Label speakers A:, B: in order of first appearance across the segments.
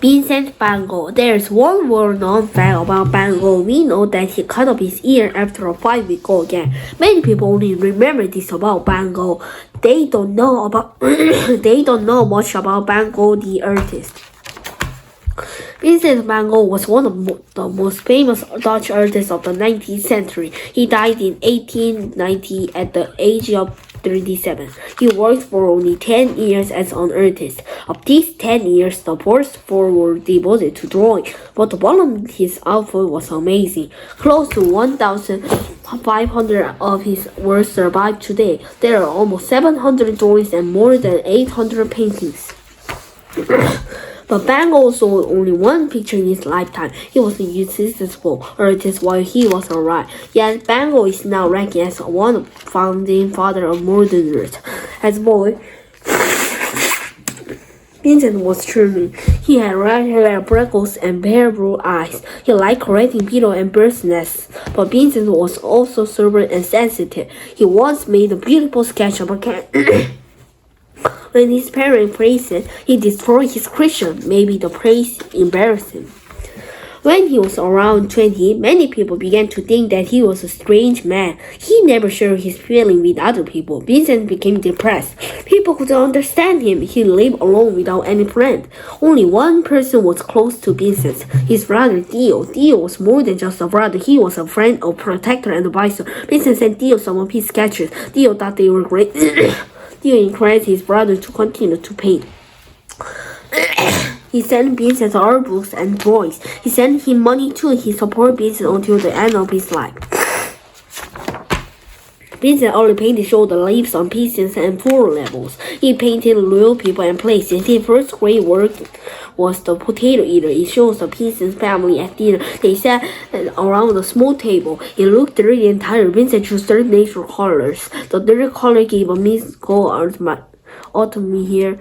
A: Vincent Van Gogh. There's one well-known fact about Van Gogh. We know that he cut off his ear after a fight with Gauguin. Many people only remember this about Van Gogh. They don't know about they don't know much about Van Gogh the artist. Vincent van Gogh was one of the most famous Dutch artists of the 19th century. He died in 1890 at the age of 37. He worked for only 10 years as an artist. Of these 10 years, the first 4 were devoted to drawing, but one of his output was amazing. Close to 1,500 of his works survive today. There are almost 700 drawings and more than 800 paintings. But Van Gogh sold only one picture in his lifetime. He was a successful artist while he was alive. Yet Van Gogh is now ranked as one of the founding father of modern art. As a boy, Vincent was charming. He had red hair, freckles, and pale blue eyes. He liked collecting beetles and birds' nests. But Vincent was also stubborn and sensitive. He once made a beautiful sketch of a cat. When his parents praised it, he destroyed his creation. Maybe the praise embarrassed him. When he was around 20, many people began to think that he was a strange man. He never shared his feelings with other people. Vincent became depressed. People couldn't understand him. He lived alone without any friend. Only one person was close to Vincent, his brother Theo. Theo was more than just a brother. He was a friend, a protector, and advisor. Vincent sent Theo some of his sketches. Theo thought they were great. Theo encouraged his brother to continue to paint. He sent Vincent art books and drawings. He sent him money too. He supported Vincent until the end of his life. Vincent only painted showed the leaves on pieces and floor levels. He painted real people and places. His first great work was The Potato Eater. It shows the peasants' family at dinner. They sat around a small table. It looked dirty and tired. Vincent chose dark natural colors. The dirty color gave a mystical atmosphere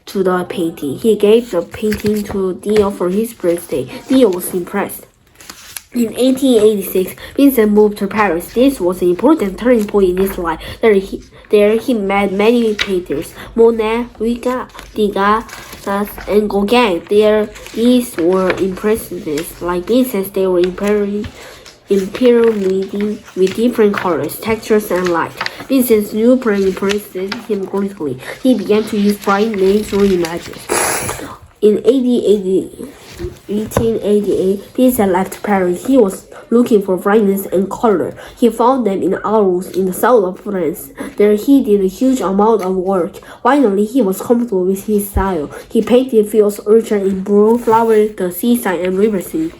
A: to the painting. He gave the painting to Theo for his birthday. Theo was impressed. In 1886, Vincent moved to Paris. This was an important turning point in his life. There he met many painters, Monet, Degas, and Gauguin. These were impressionists. Like Vincent, they were imperial meeting with different colors, textures, and light. Vincent's new print impressed him greatly. He began to use bright natural images. In 1888, Vincent left Paris. He was looking for brightness and color. He found them in Arles, in the south of France. There he did a huge amount of work. Finally, he was comfortable with his style. He painted fields, orchards in blue, flowers, the seaside, and river scene.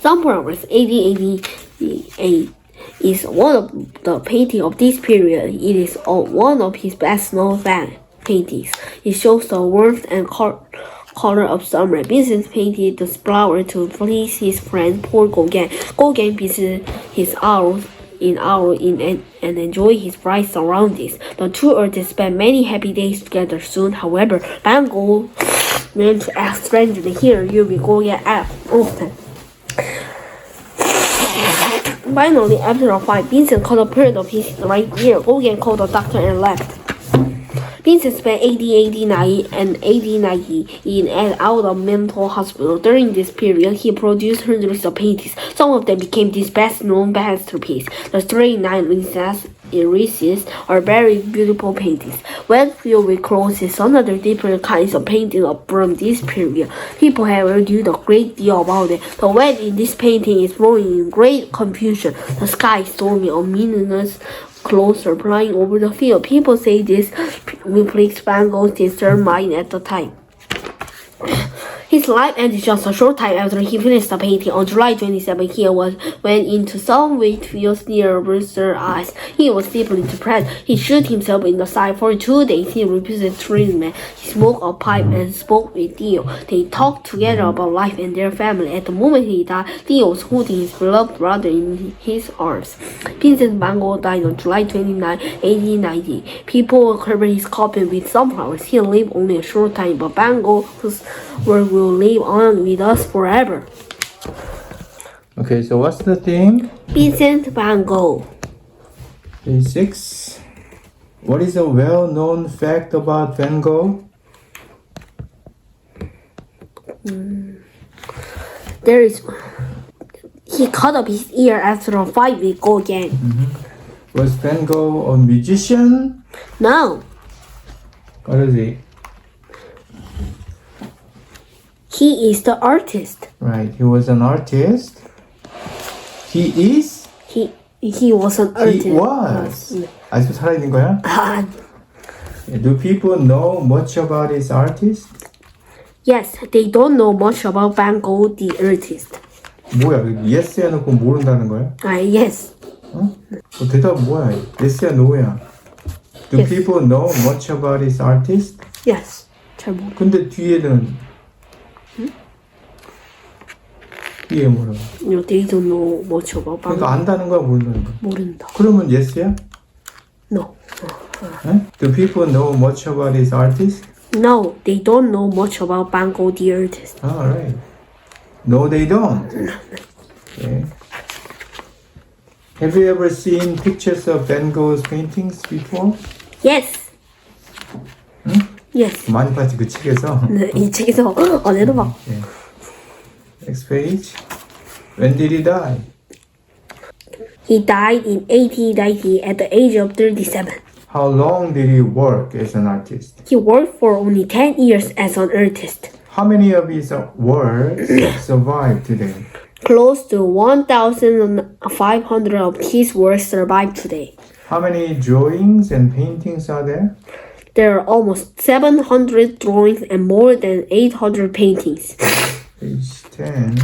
A: Some progress. 1888 is one of the paintings of this period. It is one of his best-known paintings. It shows the warmth and color of summer. Vincent painted the flower to please his friend Paul Gauguin. Gauguin visited his house and enjoy his bright surroundings. The two artists spent many happy days together soon. However, Van Gogh began to act strangely. Here, you will Gauguin act often. Finally, after a fight, Vincent cut a part of his right ear. Gauguin called the doctor and left. Vincent spent 1889 and 1890 in and out of mental hospital. During this period, he produced hundreds of paintings. Some of them became his best-known masterpiece. The 39 Irises are very beautiful paintings. When filled with crosses, another different kinds of painting from this period. People have argued a great deal about it. The wind in this painting is blowing in great confusion. The sky is stormy, ominous clouds are flying over the field. People say this reflects Van Gogh's disturbed mind at the time. His life ended just a short time after he finished the painting. On July 27, he went into some wheat fields near Versailles. He was deeply depressed. He shot himself in the side. For 2 days, he refused treatment. He smoked a pipe and spoke with Theo. They talked together about life and their family. At the moment he died, Theo was holding his beloved brother in his arms. Vincent van Gogh died on July 29, 1890. People covered his coffin with sunflowers. He lived only a short time, but Van Gogh's work will live on with us forever.
B: Okay, so what's the theme?
A: Vincent van Gogh.
B: Page 6. What is a well-known fact about Van Gogh?
A: There is. He cut off his ear after a fight with Gauguin.
B: Was Van Gogh a musician?
A: No,
B: What is he?
A: he is the artist.
B: Right, he was an artist. He is?
A: He was an artist.
B: He was. 아직도 살아있는 거야?
A: Ah,
B: Do people know much about this artist?
A: yes, they don't know much about Van Gogh, the artist.
B: 뭐야, yes 해놓고 모른다는 거야?
A: Yes.
B: 대답 뭐야? Yes야, no야. Do
A: Yes.
B: people know much about this artist?
A: Yes. 잘 모르.
B: 근데 뒤에는 뒤에 뭐라고?
A: They don't know much about Van
B: 그러니까
A: Gogh.
B: 안다는 거야, 모른다는 거야?
A: 모른다.
B: 그러면 yes야?
A: No.
B: Do people know much about this artist?
A: No, they don't know much about Van Gogh, the artist.
B: Alright. No, they don't. Okay. Have you ever seen pictures of Van Gogh's paintings before?
A: Yes. Yes.
B: 많이 봤지, 그 책에서.
A: 네, 이 책에서 내도 막
B: Okay. Next page. When did he die?
A: He died in 1890 at the age of 37.
B: How long did he work as an artist?
A: He worked for only 10 years as an artist.
B: How many of his works survive today?
A: Close to 1,500 of his works survive today.
B: How many drawings and paintings are there?
A: There are almost 700 drawings and more than 800 paintings.
B: Page 10.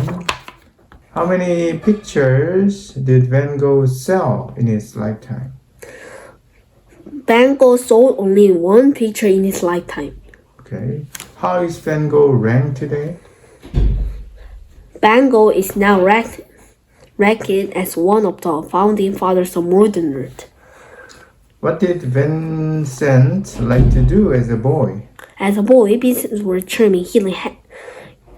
B: How many pictures did Van Gogh sell in his lifetime?
A: Van Gogh sold only one picture in his lifetime.
B: Okay. How is Van Gogh ranked today?
A: Van Gogh is now ranked as one of the founding fathers of modern art.
B: What did Vincent like to do as a boy?
A: As a boy, Vincent was charming.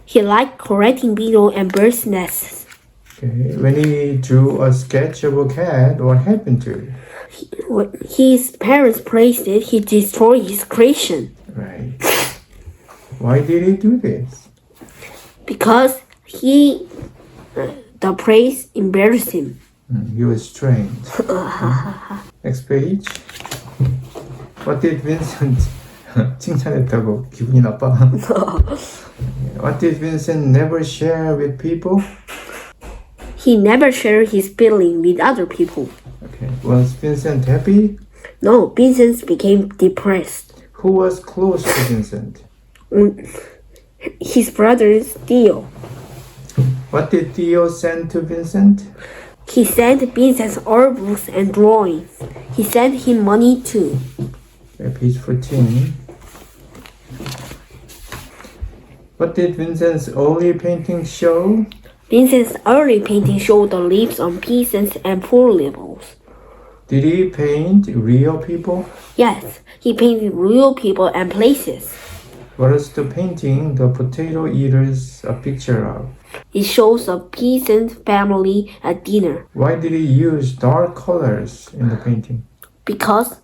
A: He liked collecting beetles and birds' nests.
B: Okay. When he drew a sketch of a cat, what happened to it?
A: When his parents praised it, he destroyed his creation
B: Right. Why did he do this?
A: because the praise embarrassed him.
B: He was strange. Next page. What did Vincent 칭찬했다고 기분이 나빠? What did Vincent never share with people?
A: He never shared his feeling with other people.
B: Okay. Was Vincent happy?
A: No, Vincent became depressed.
B: Who was close to Vincent?
A: His brother Theo.
B: What did Theo send to Vincent?
A: He sent Vincent art books and drawings. He sent him money too.
B: Okay, page 14. What did Vincent's early paintings show?
A: Vincent's early paintings showed the lives of peasants and poor levels.
B: Did he paint real people?
A: Yes, he painted real people and places.
B: What is the painting the potato eaters a picture of?
A: It shows a peasant family at dinner
B: Why did he use dark colors in the painting?
A: because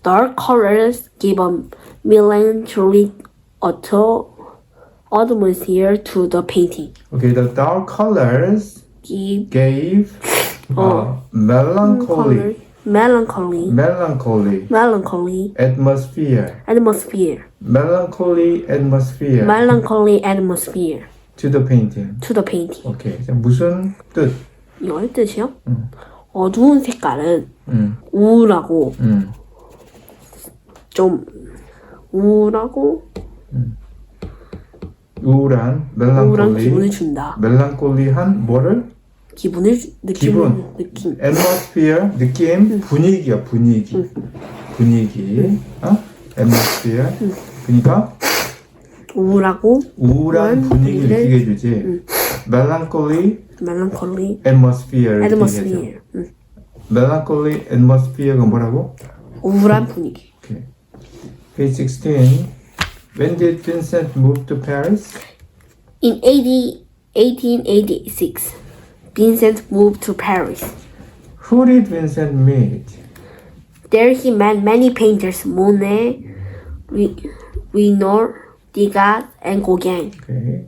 A: dark colors give a melancholic atmosphere to the painting.
B: Okay, the dark colors
A: Give
B: gave melancholy
A: melancholy
B: atmosphere. Melancholy atmosphere to the painting.
A: to the painting.
B: 오케이. 자, 무슨 뜻?
A: 이거의 뜻이요? 어두운 색깔은
B: 음.
A: 우울하고 좀 우울한
B: 우울한
A: 기분을 준다.
B: 멜랑콜리한 뭐를?
A: 느낌.
B: atmosphere 느낌 분위기야 분위기. atmosphere. 그러니까
A: 우울하고
B: 우울한 분위기를
A: 분위기를-
B: 느끼게 해주지. melancholy
A: melancholy
B: atmosphere.
A: atmosphere.
B: melancholy atmosphere가 뭐라고?
A: 우울한 분위기.
B: Okay. Page 16. When did Vincent move to Paris?
A: In 1886, Vincent moved to Paris.
B: Who did Vincent meet?
A: There he met many painters: Monet, Renoir, Degas, and Gauguin.
B: Okay.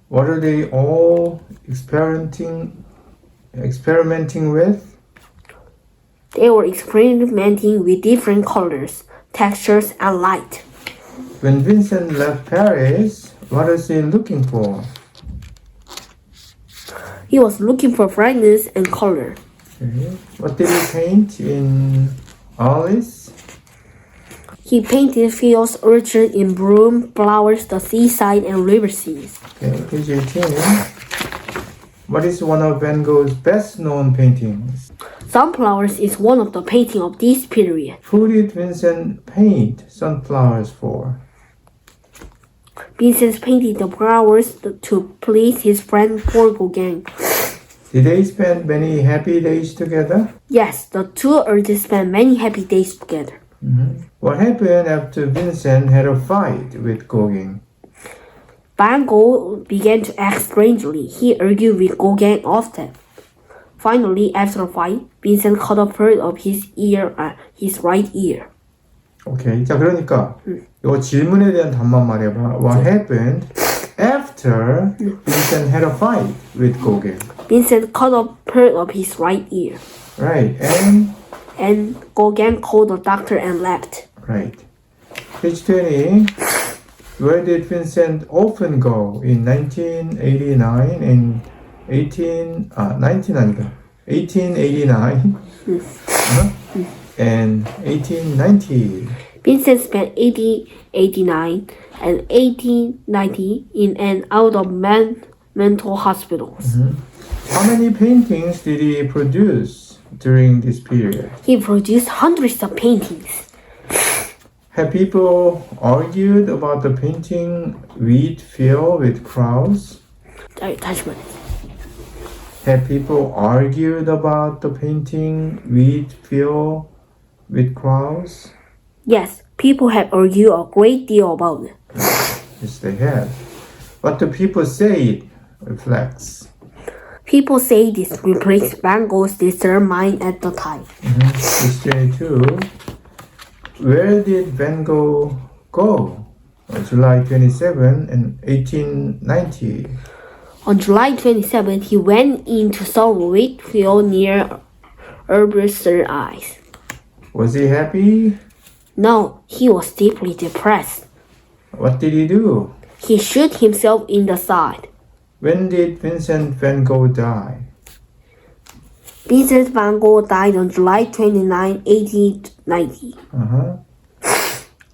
B: What are they all experimenting with?
A: They were experimenting with different colors, textures, and light.
B: When Vincent left Paris, what was he looking for?
A: He was looking for brightness and color.
B: Okay. What did he paint in Alice?
A: He painted fields, orchards in bloom, flowers, the seaside, and river seas.
B: Okay, page 18. What is one of Van Gogh's best-known paintings?
A: Sunflowers is one of the paintings of this period.
B: Who did Vincent paint sunflowers for?
A: Vincent painted the flowers to please his friend Paul Gauguin.
B: Did they spend many happy days together?
A: Yes, the two artists spent many happy days together.
B: What happened after Vincent had a fight with Gauguin?
A: Van Gogh began to act strangely. He argued with Gauguin often. Finally, after a fight, Vincent cut off part of his right ear.
B: 오케이. 자, 그러니까 이거 질문에 대한 답만 말해봐. What happened after Vincent had a fight with Gauguin?
A: Vincent cut off part of his right ear,
B: Right.
A: and Gauguin called the doctor and left.
B: Right. Page 20. Where did Vincent often go in 1889 and 1889 and 1890?
A: Vincent spent 1889 and 1890 in and out of mental hospitals.
B: How many paintings did he produce during this period?
A: He produced hundreds of paintings.
B: Have people argued about the painting wheat field with crowds?
A: 다시 말해.
B: Have people argued about the painting wheat field with crowds?
A: Yes, people have argued a great deal about it.
B: Yes, they have. What do people say it reflects?
A: People say this reflects Van Gogh's disturbed mind at the time.
B: Page 22. Where did Van Gogh go? On July 27 and 1890.
A: On July 27, he went into some wheat field near Eyes.
B: Was he happy?
A: No, he was deeply depressed.
B: What did he do?
A: He shot himself in the side.
B: When did Vincent van Gogh die?
A: Vincent van Gogh died on July 29, 1890.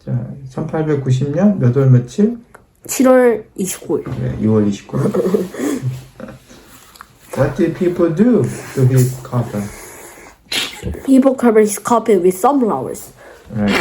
B: 자, 1890년 몇 월 며칠?
A: 7월 29일.
B: 네, 6월 29일. What did people do to his coffin?
A: People covered his coffin with sunflowers.
B: Right.